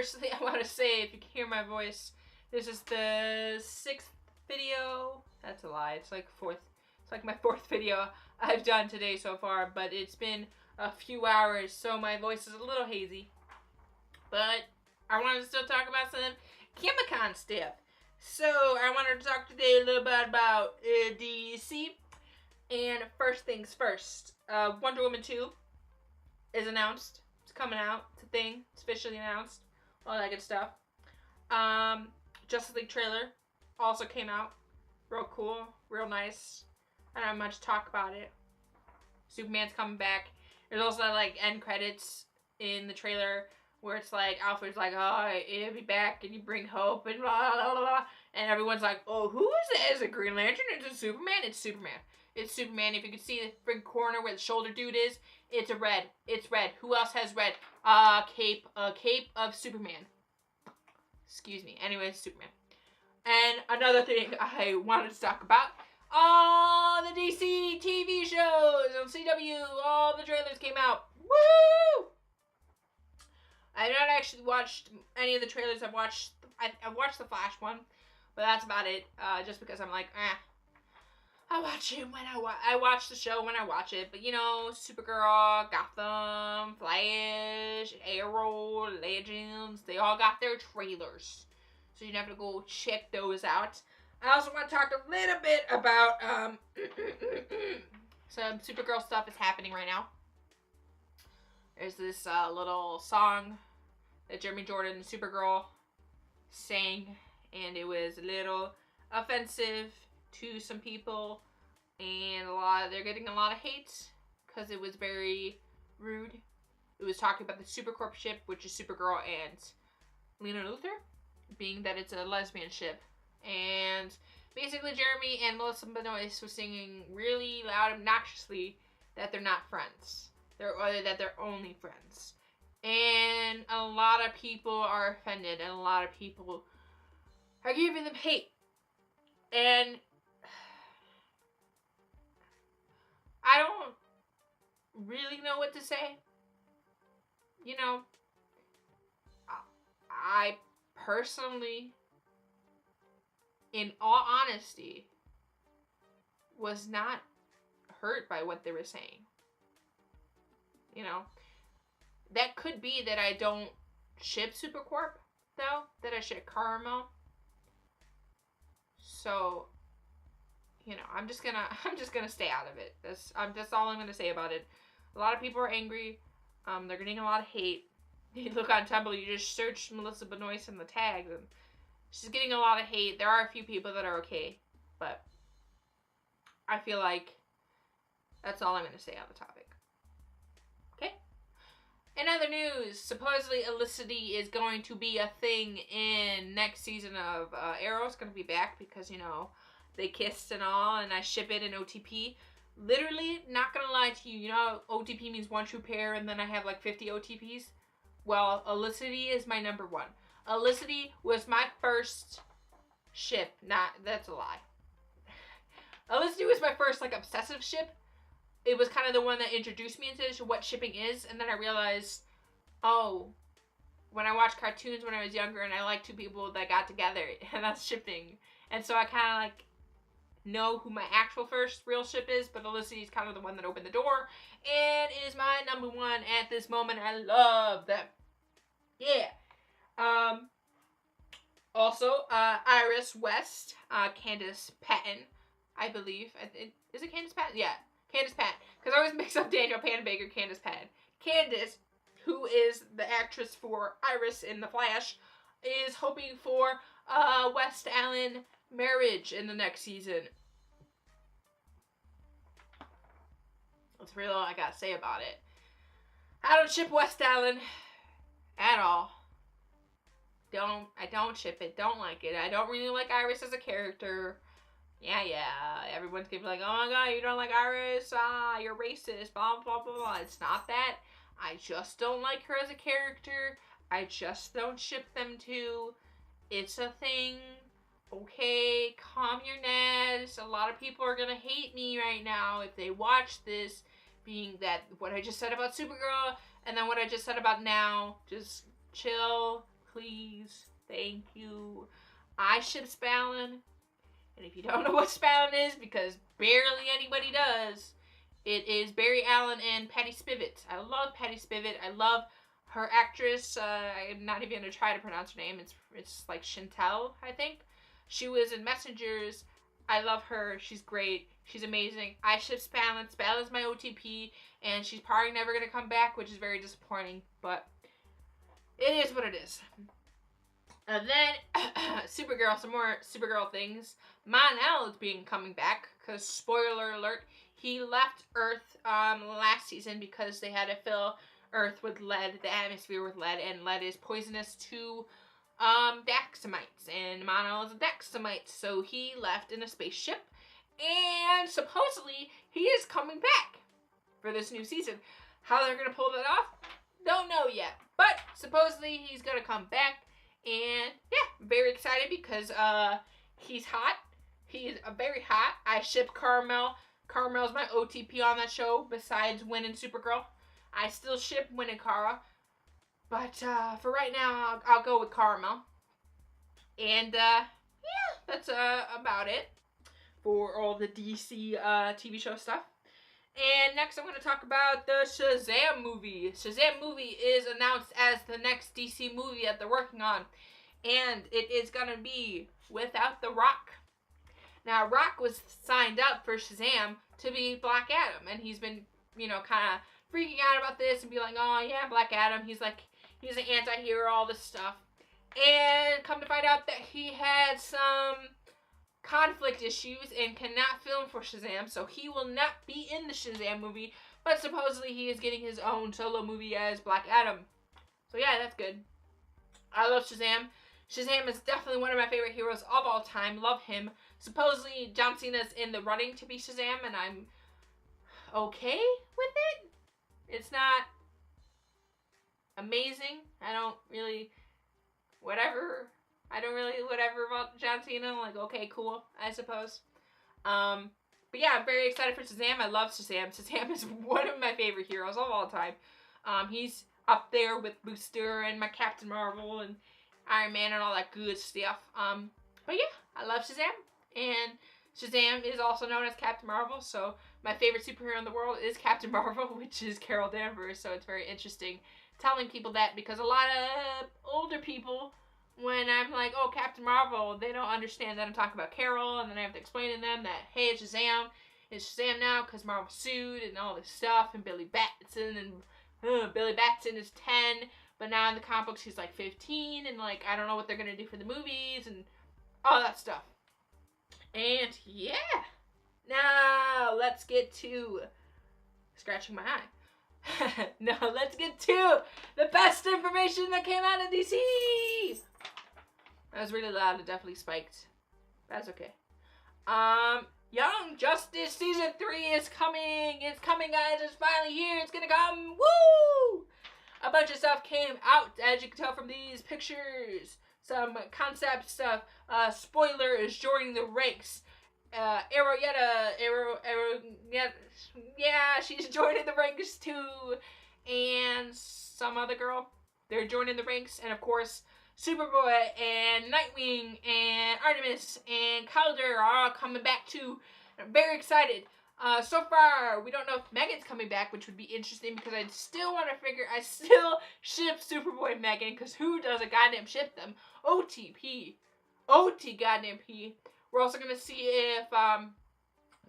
firstly, I want to say, if you can hear my voice, this is the 6th video. That's a lie. It's like my 4th video I've done today so far, but it's been a few hours, so my voice is a little hazy. But I wanted to still talk about some Comic-Con stuff. So I wanted to talk today a little bit about DC. And first things first, Wonder Woman 2 is announced. It's coming out. It's a thing. It's officially announced. All that good stuff. Justice League trailer also came out. Real cool. Real nice. I don't have much to talk about it. Superman's coming back. There's also like end credits in the trailer where it's like Alfred's like, oh, it'll be back and you bring hope and blah blah blah blah, and everyone's like, oh, who is it? Is it Green Lantern? Is it Superman? It's Superman. It's Superman. If you can see the big corner where the shoulder dude is, it's a red. It's red. Who else has red? Cape of Superman. Excuse me. Anyways, Superman. And another thing I wanted to talk about. All the DC TV shows on CW, all the trailers came out. Woo! I've not actually watched any of the trailers. I've watched the Flash one, but that's about it. Just because I'm like, I watch it when I watch the show when I watch it. But you know, Supergirl, Gotham, Flash, Arrow, Legends, they all got their trailers, so you have to go check those out. I also want to talk a little bit about some Supergirl stuff is happening right now. There's this little song that Jeremy Jordan and Supergirl sang, and it was a little offensive to some people, and they're getting a lot of hate because it was very rude. It was talking about the Supercorp ship, which is Supergirl and Lena Luthor, being that it's a lesbian ship. And basically Jeremy and Melissa Benoist were singing really loud, obnoxiously, that they're not friends. That they're only friends. And a lot of people are offended, and a lot of people are giving them hate. And I don't really know what to say. You know, I personally, in all honesty, was not hurt by what they were saying. You know, that could be that I don't ship Supercorp, though, that I ship Caramel. So, you know, I'm just gonna stay out of it. That's all I'm gonna say about it. A lot of people are angry. They're getting a lot of hate. You look on Tumblr, you just search Melissa Benoist in the tags, and she's getting a lot of hate. There are a few people that are okay, but I feel like that's all I'm gonna say on the topic. Okay? In other news, supposedly Elicity is going to be a thing in next season of Arrow. It's going to be back because, you know, they kissed and all, and I ship it in OTP. Literally, not going to lie to you, you know, OTP means one true pair, and then I have like 50 OTPs. Well, Elicity is my number one. Elicity was my first ship. That's a lie. Elicity was my first, like, obsessive ship. It was kind of the one that introduced me into what shipping is, and then I realized, oh, when I watched cartoons when I was younger, and I liked two people that got together, and that's shipping. And so I kind of, like, know who my actual first real ship is, but Elicity is kind of the one that opened the door, and is my number one at this moment. I love them. Yeah. Also, Iris West, Candace Patton, I believe. Is it Candace Patton? Yeah. Candace Patton, because I always mix up Daniel Panabaker, Candace Patton. Candace, who is the actress for Iris in The Flash, is hoping for West Allen marriage in the next season. That's real all I gotta say about it. I don't ship West Allen at all. I don't ship it. Don't like it. I don't really like Iris as a character. Yeah, everyone's gonna be like, oh my god, you don't like Iris, you're racist, blah, blah, blah, blah. It's not that. I just don't like her as a character. I just don't ship them two. It's a thing. Okay, calm your nerves. A lot of people are gonna hate me right now if they watch this, being that what I just said about Supergirl, and then what I just said about now. Just chill, please. Thank you. I ship Spallon. And if you don't know what Spallon is, because barely anybody does, it is Barry Allen and Patty Spivot. I love Patty Spivot. I love her actress. I'm not even going to try to pronounce her name. It's like Chantel, I think. She was in Messengers. I love her. She's great. She's amazing. I ship Spallon. Spallon's my OTP, and she's probably never going to come back, which is very disappointing, but it is what it is. And then, Supergirl, some more Supergirl things. Mon-El is coming back, because, spoiler alert, he left Earth last season because they had to fill Earth with lead, the atmosphere with lead, and lead is poisonous to Daxamites, and Mon-El is a Daxamite, so he left in a spaceship, and supposedly he is coming back for this new season. How they're going to pull that off, don't know yet, but supposedly he's going to come back, and yeah, I'm very excited because he's hot. He's very hot. I ship Carmel. Carmel's my OTP on that show, besides Winn and Supergirl. I still ship Winn and Kara. But for right now, I'll go with Carmel. And yeah, that's about it for all the DC TV show stuff. And next I'm going to talk about the Shazam movie. Shazam movie is announced as the next DC movie that they're working on. And it is going to be without The Rock. Now, Rock was signed up for Shazam to be Black Adam. And he's been, you know, kind of freaking out about this and be like, oh yeah, Black Adam. He's like, he's an anti-hero, all this stuff. And come to find out that he had some conflict issues and cannot film for Shazam, so he will not be in the Shazam movie, but supposedly he is getting his own solo movie as Black Adam. So yeah, that's good. I love Shazam. Shazam is definitely one of my favorite heroes of all time. Love him. Supposedly John Cena's in the running to be Shazam, and I'm okay with it. It's not amazing. I don't really whatever about John Cena. I'm like, okay, cool, I suppose. But yeah, I'm very excited for Shazam. I love Shazam. Shazam is one of my favorite heroes of all time. He's up there with Booster and my Captain Marvel and Iron Man and all that good stuff. But yeah, I love Shazam. And Shazam is also known as Captain Marvel, so my favorite superhero in the world is Captain Marvel, which is Carol Danvers, so it's very interesting telling people that, because a lot of older people, when I'm like, oh, Captain Marvel, they don't understand that I'm talking about Carol, and then I have to explain to them that, hey, it's Shazam now, because Marvel sued, and all this stuff, and Billy Batson, and Billy Batson is 10, but now in the comic books he's like 15, and like, I don't know what they're going to do for the movies, and all that stuff. And yeah, now let's get to scratching my eye. Now let's get to the best information that came out of DC. That was really loud. It definitely spiked. That's okay. Young Justice Season 3 is coming. It's coming, guys. It's finally here. It's gonna come. Woo! A bunch of stuff came out, as you can tell from these pictures. Some concept stuff. Spoiler is joining the ranks. Yeah, she's joining the ranks too. And some other girl, they're joining the ranks. And of course, Superboy and Nightwing and Artemis and Calder are all coming back too. I'm very excited. So far, we don't know if Megan's coming back, which would be interesting because I still ship Superboy and Megan, because who does a goddamn ship them? OTP. OT goddamn P. We're also going to see if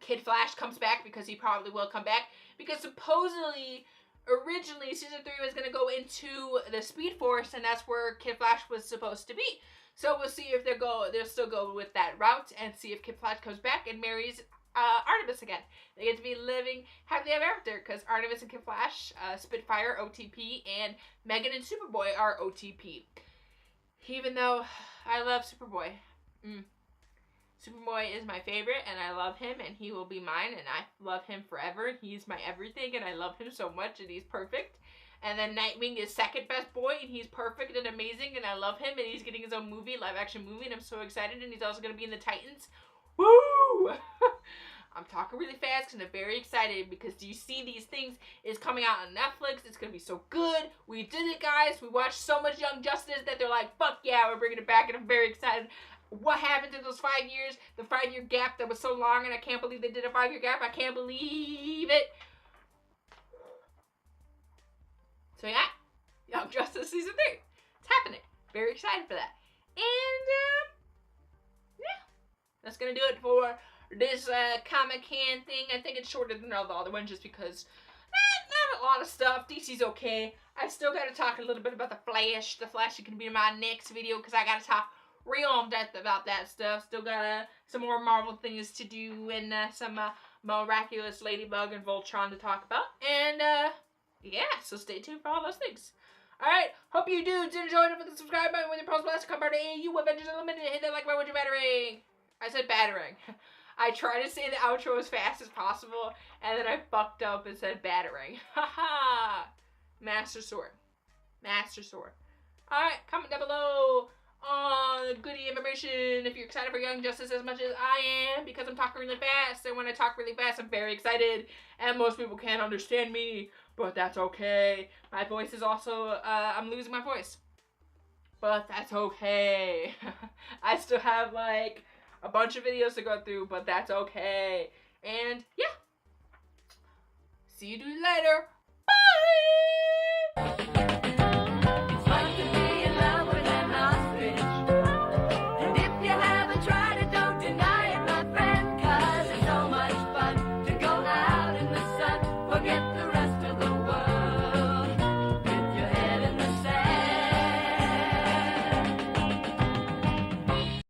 Kid Flash comes back, because he probably will come back, because supposedly, originally, Season 3 was going to go into the Speed Force, and that's where Kid Flash was supposed to be. So we'll see if they'll still go with that route, and see if Kid Flash comes back and marries Artemis again. They get to be living happily ever after, because Artemis and Kid Flash, Spitfire, OTP, and Megan and Superboy are OTP. Even though I love Superboy. Superboy is my favorite, and I love him, and he will be mine, and I love him forever. He's my everything, and I love him so much, and he's perfect. And then Nightwing is second best boy, and he's perfect and amazing, and I love him, and he's getting his own movie, live action movie, and I'm so excited, and he's also going to be in the Titans. Woo! I'm talking really fast because I'm very excited because do you see these things is coming out on Netflix. It's going to be so good. We did it, guys. We watched so much Young Justice that they're like, fuck yeah, we're bringing it back, and I'm very excited. What happened to those 5 years? The 5-year gap that was so long, and I can't believe they did a 5-year gap. I can't believe it. So yeah, Young Justice Season 3. It's happening. Very excited for that. And, yeah. That's going to do it for this Comic Can thing. I think it's shorter than all the other ones just because not a lot of stuff. DC's okay. I still got to talk a little bit about the Flash. The Flash is going to be in my next video because I got to talk real in depth about that stuff. Still got some more Marvel things to do and some miraculous Ladybug and Voltron to talk about. And yeah, so stay tuned for all those things. Alright, hope you dudes enjoyed. Don't forget to subscribe button with your post blast. Come back to AU Avengers Unlimited. Hit that like button with your battering. I said battering. I tried to say the outro as fast as possible, and then I fucked up and said battering. Haha. Master Sword. Master Sword. Alright, comment down below on goodie information if you're excited for Young Justice as much as I am, because I'm talking really fast, and when I talk really fast, I'm very excited, and most people can't understand me, but that's okay. My voice is also, I'm losing my voice, but that's okay. I still have, like, a bunch of videos to go through, but that's okay. And, yeah. See you dudes later. Bye!